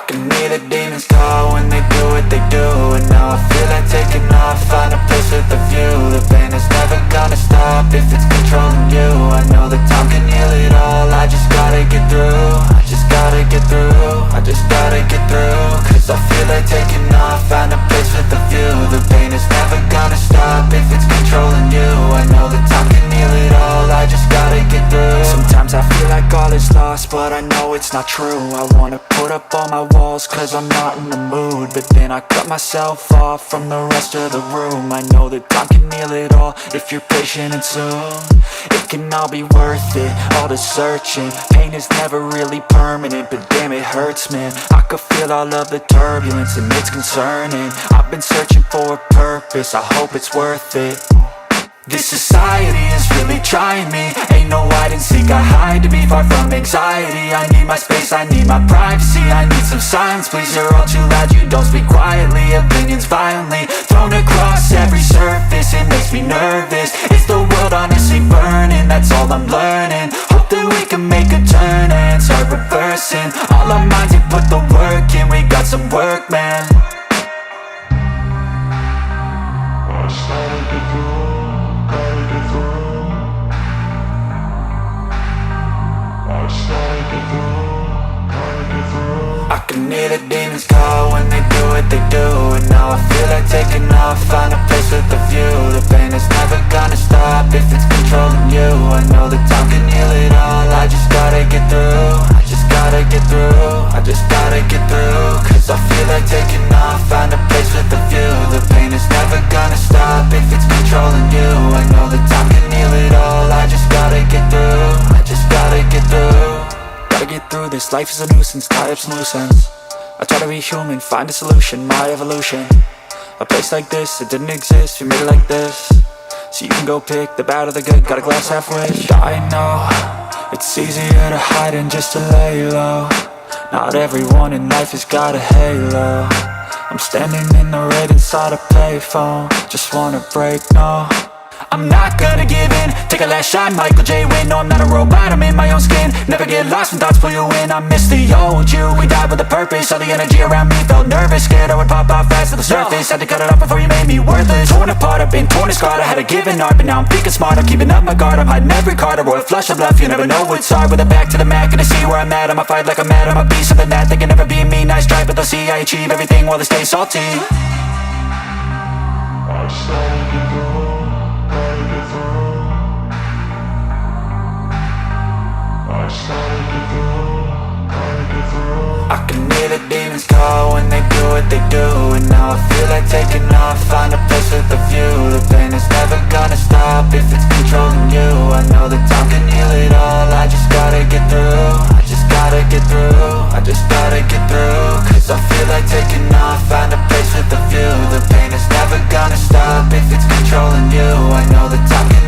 can hear the demons call when they do what they do. And now I feel like taking off, find a place with a view. The pain is never gonna stop if it's controlling you. I know that time can heal it all, I just gotta get through. I just gotta get through, I just gotta get through. Cause I feel like taking off, find a place with a view. The pain is never gonna stop if it's controlling you. I know that time can heal it all, I just gotta get through. Sometimes I feel like all is lost, but I know it's not true. I wanna put up all my walls cause I'm not in the mood, but then I cut myself off from the rest of the room. I know that time can heal it all if you're patient and soon it can all be worth it, all the searching. Pain is never really permanent, but damn it hurts, man. I could feel all of the turbulence and it's concerning. I've been searching for a purpose, I hope it's worth it. This society is really trying me. Ain't no hide and seek, I hide to be far from anxiety. I need my space, I need my privacy. I need some silence, please, you're all too loud. You don't speak quietly, opinions violently thrown across every surface. It makes me nervous, is the world honestly burning? That's all I'm learning. Hope that we can make a turn and start reversing all our minds and put the work in. We got some work, man. I can hear the demons call when they do what they do. And now I feel like taking off, find a place with a view. The pain is never gonna stop if it's controlling you. I know that time can heal it all, I just gotta get through. I just gotta get through, I just gotta get through. Cause I feel like taking off, find a place with a view. The pain is never gonna stop if it's controlling you. I know that time can heal it all, I just gotta get through. I just gotta get through. Gotta get through this, life is a nuisance, tie up some loose ends. I try to be human, find a solution, my evolution. A place like this, it didn't exist, we made it like this. So you can go pick the bad or the good, got a glass half wish. I know, it's easier to hide than just to lay low. Not everyone in life has got a halo. I'm standing in the red inside a payphone, just wanna break, no. I'm not gonna give in, take a last shot, Michael J. Win. No, I'm not a robot, I'm in my own skin. Never get lost when thoughts pull you in. I miss the old you, we died with a purpose. All the energy around me felt nervous, scared I would pop out fast to the surface. Had to cut it off before you made me worthless. Torn apart, I've been torn and scarred. I had a given art, but now I'm thinking smart. I'm keeping up my guard, I'm hiding every card. A royal flush of bluff, you never know what's hard. With a back to the mat, gonna see where I'm at. I'ma fight like I'm mad, I'ma be something that they can never be me. Nice try, but they'll see I achieve everything while they stay salty. I can hear the demons call when they do what they do. And now I feel like taking off, find a place with a view. The pain is never gonna stop if it's controlling you. I know that time can heal it all, I just gotta get through. I just gotta get through, I just gotta get through. Cause I feel like taking off, find a place with a view. The pain is never gonna stop if it's controlling you. I know that time can